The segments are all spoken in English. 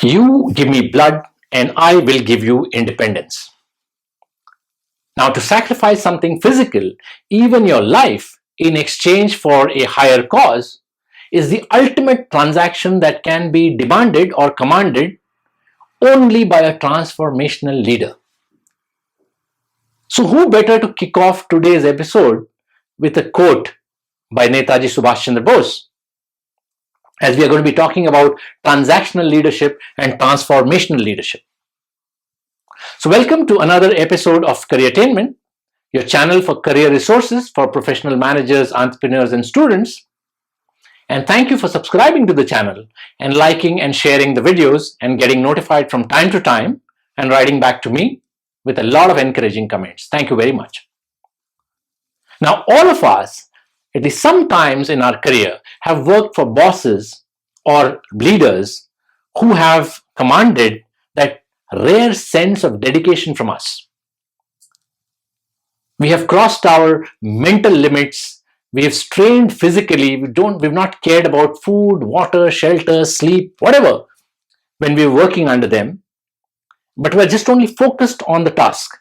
You give me blood and I will give you independence. Now, to sacrifice something physical, even your life, in exchange for a higher cause, is the ultimate transaction that can be demanded or commanded only by a transformational leader. So, who better to kick off today's episode with a quote by Netaji Subhash Chnadra Bose, as we are going to be talking about transactional leadership and transformational leadership. So welcome to another episode of Careertainment, your channel for career resources for professional managers, entrepreneurs, and students. And thank you for subscribing to the channel and liking and sharing the videos and getting notified from time to time and writing back to me with a lot of encouraging comments. Thank you very much. Now, all of us, at least sometimes in our career, have worked for bosses or leaders who have commanded that rare sense of dedication from us. We have crossed our mental limits. We have strained physically. We've not cared about food, water, shelter, sleep, whatever, when we were working under them. But we were just only focused on the task.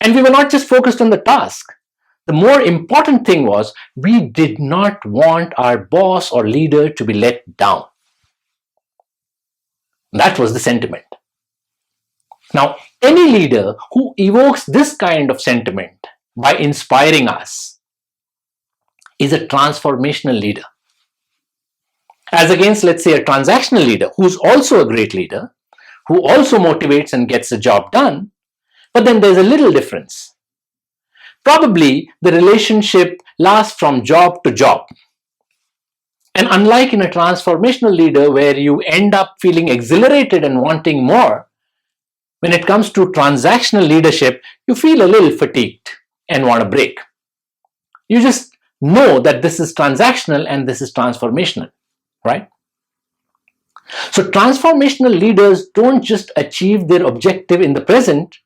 And we were not just focused on the task. The more important thing was we did not want our boss or leader to be let down. That was the sentiment. Now, any leader who evokes this kind of sentiment by inspiring us is a transformational leader. As against, let's say, a transactional leader who's also a great leader, who also motivates and gets the job done, but then there's a little difference. Probably the relationship lasts from job to job. And unlike in a transformational leader where you end up feeling exhilarated and wanting more, when it comes to transactional leadership, you feel a little fatigued and want a break. You just know that this is transactional and this is transformational, right? So transformational leaders don't just achieve their objective in the present,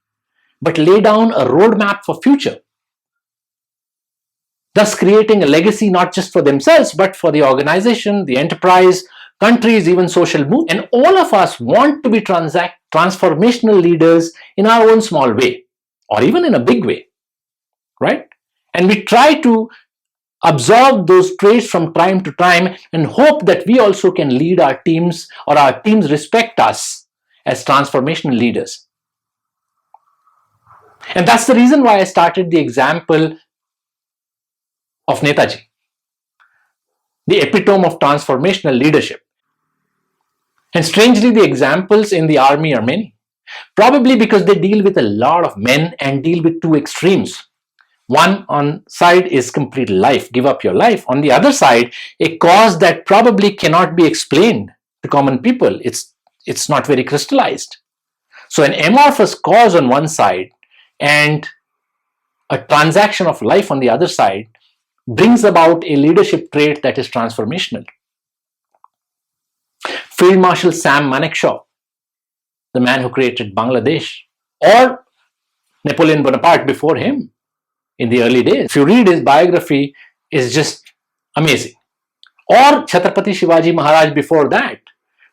but lay down a roadmap for future, thus creating a legacy not just for themselves, but for the organization, the enterprise, countries, even social movements. And all of us want to be transformational leaders in our own small way, or even in a big way, right? And we try to absorb those traits from time to time and hope that we also can lead our teams, or our teams respect us as transformational leaders. And that's the reason why I started the example of Netaji, the epitome of transformational leadership. And strangely, the examples in the army are many, probably because they deal with a lot of men and deal with two extremes. One on side is complete life, give up your life. On the other side, a cause that probably cannot be explained to common people. It's not very crystallized. So an amorphous cause on one side and a transaction of life on the other side brings about a leadership trait that is transformational. Field Marshal Sam Manekshaw, the man who created Bangladesh, or Napoleon Bonaparte before him in the early days. If you read his biography, it's just amazing. Or Chhatrapati Shivaji Maharaj before that.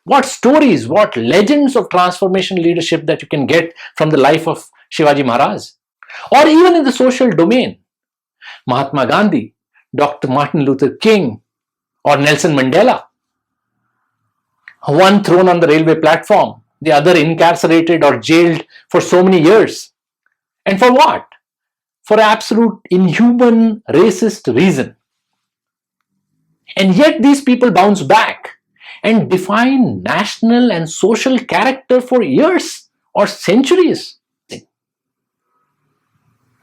What stories, what legends of transformation leadership that you can get from the life of Shivaji Maharaj. Or even in the social domain, Mahatma Gandhi, Dr. Martin Luther King, or Nelson Mandela. One thrown on the railway platform, the other incarcerated or jailed for so many years. And for what? For absolute inhuman, racist reason. And yet these people bounce back and define national and social character for years or centuries.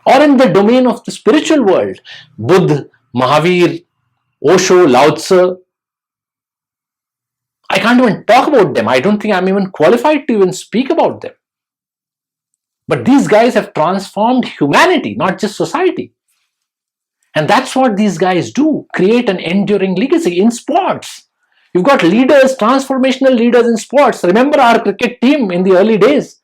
Or in the domain of the spiritual world, Buddha, Mahavir, Osho, Lao Tzu. I can't even talk about them. I don't think I'm even qualified to even speak about them. But these guys have transformed humanity, not just society. And that's what these guys do, create an enduring legacy in sports. You've got leaders, transformational leaders in sports. Remember our cricket team in the early days.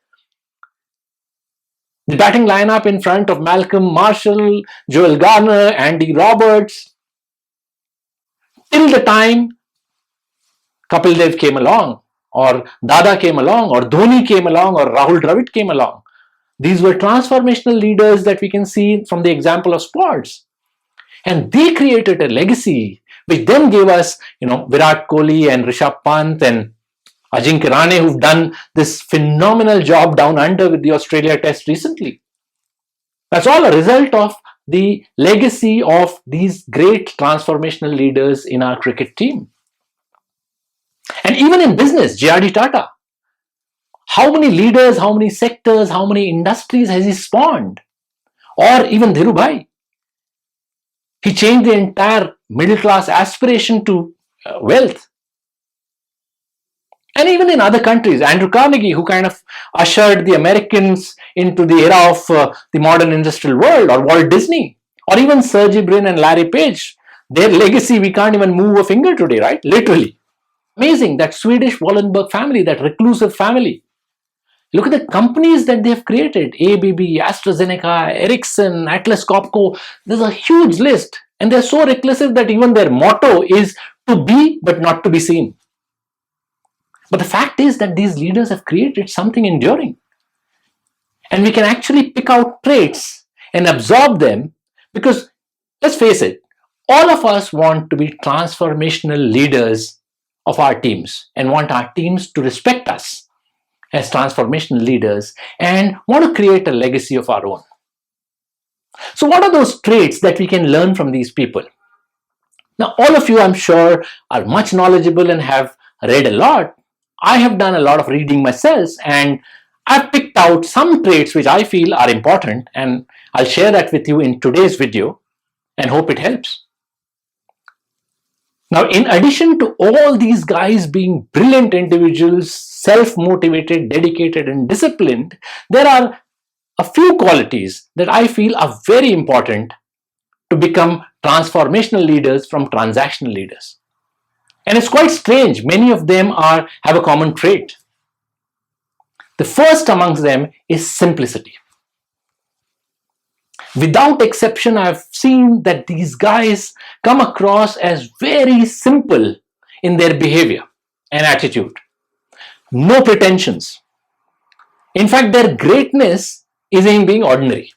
The batting lineup in front of Malcolm Marshall, Joel Garner, Andy Roberts. Till the time Kapil Dev came along or Dada came along, or Dhoni came along, or Rahul Dravid came along. These were transformational leaders that we can see from the example of sports. And they created a legacy which then gave us, Virat Kohli and Rishabh Pant and Ajinkya Rahane, who've done this phenomenal job down under with the Australia Test recently. That's all a result of the legacy of these great transformational leaders in our cricket team. And even in business, J.R.D. Tata, how many leaders, how many sectors, how many industries has he spawned? Or even Dhirubhai. He changed the entire middle class aspiration to wealth. And even in other countries, Andrew Carnegie, who kind of ushered the Americans into the era of the modern industrial world, or Walt Disney, or even Sergey Brin and Larry Page, their legacy, we can't even move a finger today, right? Literally. Amazing, that Swedish Wallenberg family, that reclusive family. Look at the companies that they've created. ABB, AstraZeneca, Ericsson, Atlas Copco. There's a huge list. And they're so reclusive that even their motto is to be but not to be seen. But the fact is that these leaders have created something enduring. And we can actually pick out traits and absorb them, because let's face it, all of us want to be transformational leaders of our teams and want our teams to respect us as transformational leaders and want to create a legacy of our own. So what are those traits that we can learn from these people? Now, all of you, I'm sure, are much knowledgeable and have read a lot. I have done a lot of reading myself, and I've picked out some traits which I feel are important, and I'll share that with you in today's video and hope it helps. Now, in addition to all these guys being brilliant individuals, self-motivated, dedicated, and disciplined, there are a few qualities that I feel are very important to become transformational leaders from transactional leaders. And it's quite strange. Many of them have a common trait. The first amongst them is simplicity. Without exception, I've seen that these guys come across as very simple in their behavior and attitude. No pretensions. In fact, their greatness is in being ordinary.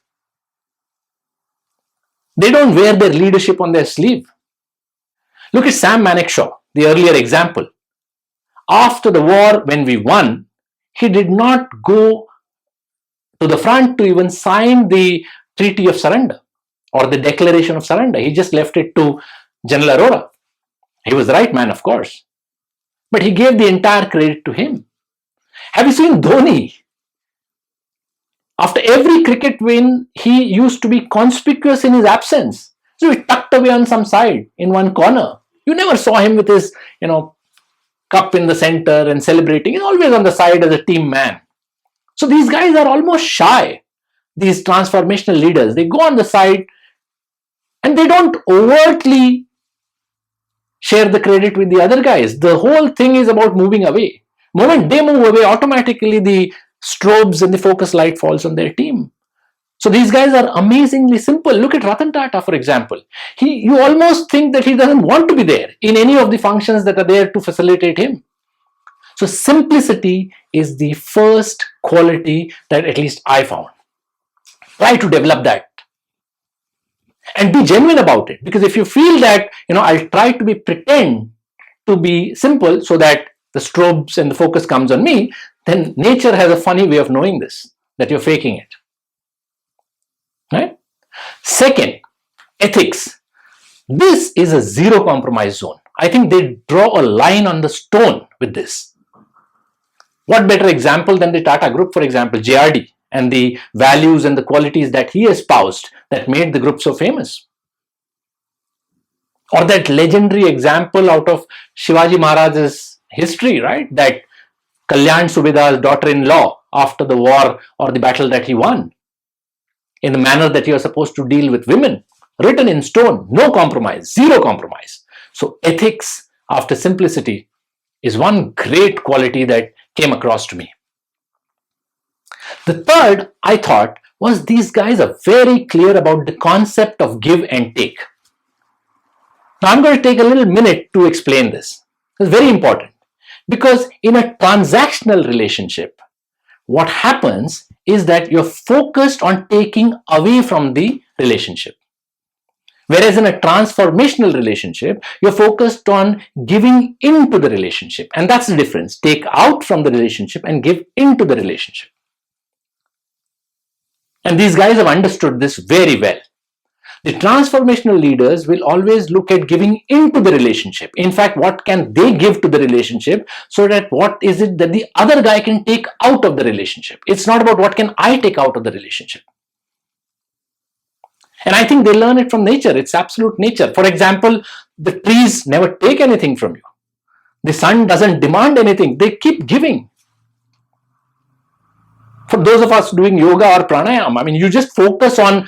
They don't wear their leadership on their sleeve. Look at Sam Manekshaw, the earlier example. After the war, when we won, he did not go to the front to even sign the Treaty of Surrender or the Declaration of Surrender. He just left it to General Arora. He was the right man, of course, but he gave the entire credit to him. Have you seen Dhoni? After every cricket win, he used to be conspicuous in his absence. So he tucked away on some side in one corner. You never saw him with his, cup in the center and celebrating. He's always on the side as a team man. So these guys are almost shy. These transformational leaders, they go on the side and they don't overtly share the credit with the other guys. The whole thing is about moving away. The moment they move away, automatically the strobes and the focus light falls on their team. So these guys are amazingly simple. Look at Ratan Tata, for example. You almost think that he doesn't want to be there in any of the functions that are there to facilitate him. So simplicity is the first quality that at least I found. Try to develop that and be genuine about it, because if you feel that I'll try to pretend to be simple so that the strobes and the focus comes on me, then nature has a funny way of knowing this, that you're faking it, right? Second, ethics. This is a zero compromise zone. I think they draw a line on the stone with this. What better example than the Tata Group, for example, JRD, and the values and the qualities that he espoused that made the group so famous. Or that legendary example out of Shivaji Maharaj's history, right? That Kalyan Subedar's daughter-in-law after the war or the battle that he won, in the manner that you are supposed to deal with women, written in stone, no compromise, zero compromise. So ethics after simplicity is one great quality that came across to me. The third, I thought, was these guys are very clear about the concept of give and take. Now I'm going to take a little minute to explain this. It's very important. Because in a transactional relationship, what happens is that you're focused on taking away from the relationship. Whereas in a transformational relationship, you're focused on giving into the relationship. And that's the difference. Take out from the relationship and give into the relationship. And these guys have understood this very well. The transformational leaders will always look at giving into the relationship. In fact, what can they give to the relationship so that what is it that the other guy can take out of the relationship? It's not about what can I take out of the relationship. And I think they learn it from nature. It's absolute nature. For example, the trees never take anything from you. The sun doesn't demand anything. They keep giving. For those of us doing yoga or pranayama, I mean, you just focus on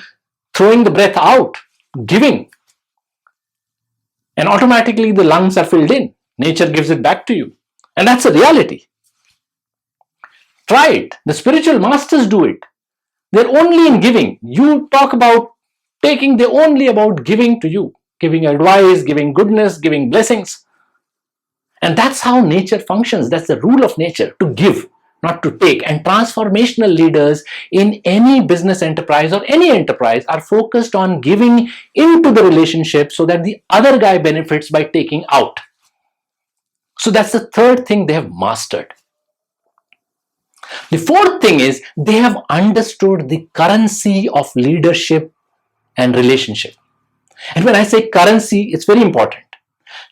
throwing the breath out, giving. And automatically the lungs are filled in. Nature gives it back to you. And that's a reality. Try it. The spiritual masters do it. They're only in giving. You talk about taking, they're only about giving to you. Giving advice, giving goodness, giving blessings. And that's how nature functions. That's the rule of nature, to give, not to take. And transformational leaders in any business enterprise or any enterprise are focused on giving into the relationship so that the other guy benefits by taking out. So that's the third thing they have mastered. The fourth thing is they have understood the currency of leadership and relationship. And when I say currency, it's very important.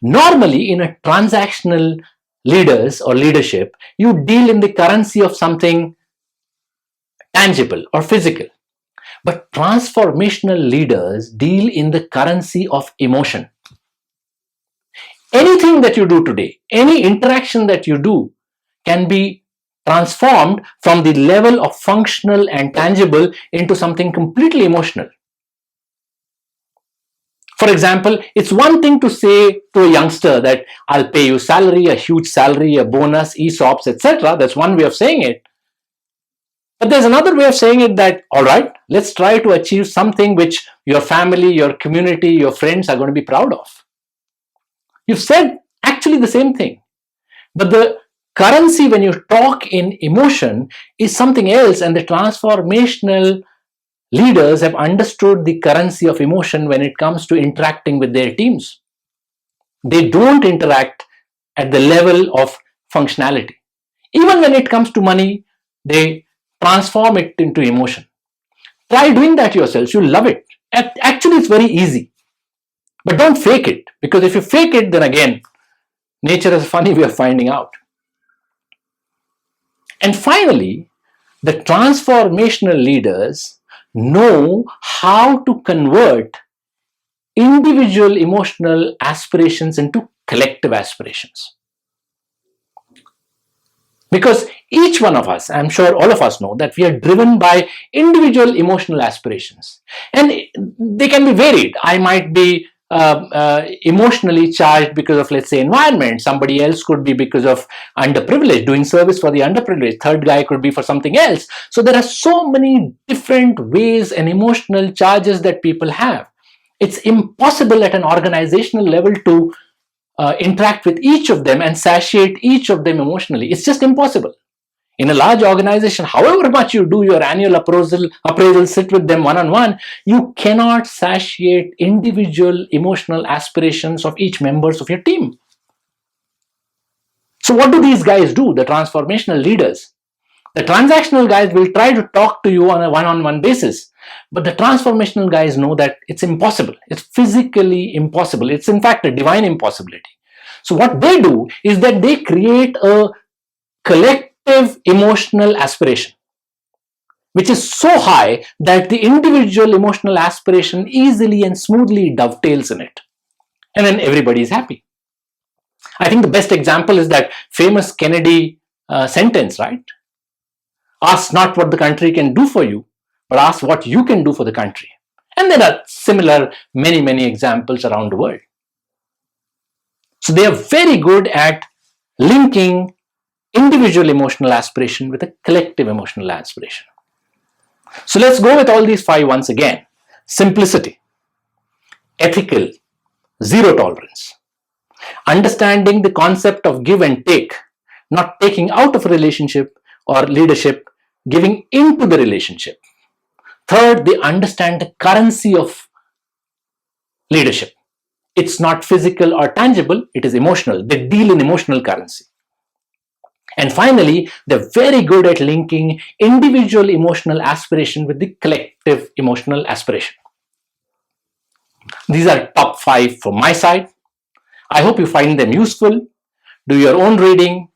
Normally, in a transactional leaders or leadership, you deal in the currency of something tangible or physical. But transformational leaders deal in the currency of emotion. Anything that you do today, any interaction that you do can be transformed from the level of functional and tangible into something completely emotional. For example, it's one thing to say to a youngster that I'll pay you salary, a huge salary, a bonus, ESOPs, etc. That's one way of saying it. But there's another way of saying it that, all right, let's try to achieve something which your family, your community, your friends are going to be proud of. You've said actually the same thing. But the currency when you talk in emotion is something else, and the transformational leaders have understood the currency of emotion when it comes to interacting with their teams. They don't interact at the level of functionality. Even when it comes to money, they transform it into emotion. Try doing that yourselves. You'll love it. Actually, it's very easy. But don't fake it, because if you fake it, then again, nature has a funny way of finding out. And finally, the transformational leaders know how to convert individual emotional aspirations into collective aspirations. Because each one of us, I'm sure all of us know that we are driven by individual emotional aspirations. And they can be varied. I might be emotionally charged because of, let's say, environment. Somebody else could be because of underprivileged, doing service for the underprivileged. Third guy could be for something else. So there are so many different ways and emotional charges that people have. It's impossible at an organizational level to interact with each of them and satiate each of them emotionally. It's just impossible. In a large organization, however much you do your annual appraisal, sit with them one-on-one, you cannot satiate individual emotional aspirations of each members of your team. So what do these guys do, the transformational leaders? The transactional guys will try to talk to you on a one-on-one basis, but the transformational guys know that it's impossible. It's physically impossible. It's in fact a divine impossibility. So what they do is that they create a collective emotional aspiration, which is so high that the individual emotional aspiration easily and smoothly dovetails in it. And then everybody is happy. I think the best example is that famous Kennedy sentence, right? Ask not what the country can do for you, but ask what you can do for the country. And there are similar many examples around the world. So they are very good at linking individual emotional aspiration with a collective emotional aspiration. So let's go with all these five once again. Simplicity, ethical, zero tolerance, understanding the concept of give and take, not taking out of a relationship or leadership, giving into the relationship. Third, they understand the currency of leadership. It's not physical or tangible, it is emotional. They deal in emotional currency. And finally, they're very good at linking individual emotional aspiration with the collective emotional aspiration. These are top 5 from my side. I hope you find them useful. Do your own reading,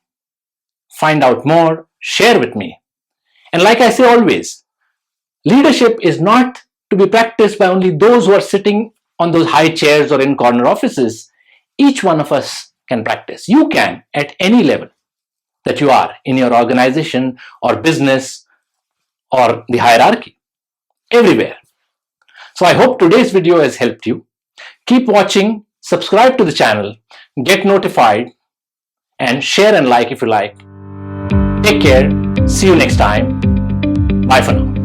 find out more, share with me. And like I say always, leadership is not to be practiced by only those who are sitting on those high chairs or in corner offices. Each one of us can practice. You can at any level that you are in your organization or business or the hierarchy, everywhere. So I hope today's video has helped you. Keep watching, subscribe to the channel, get notified, and share and like if you like. Take care. See you next time. Bye for now.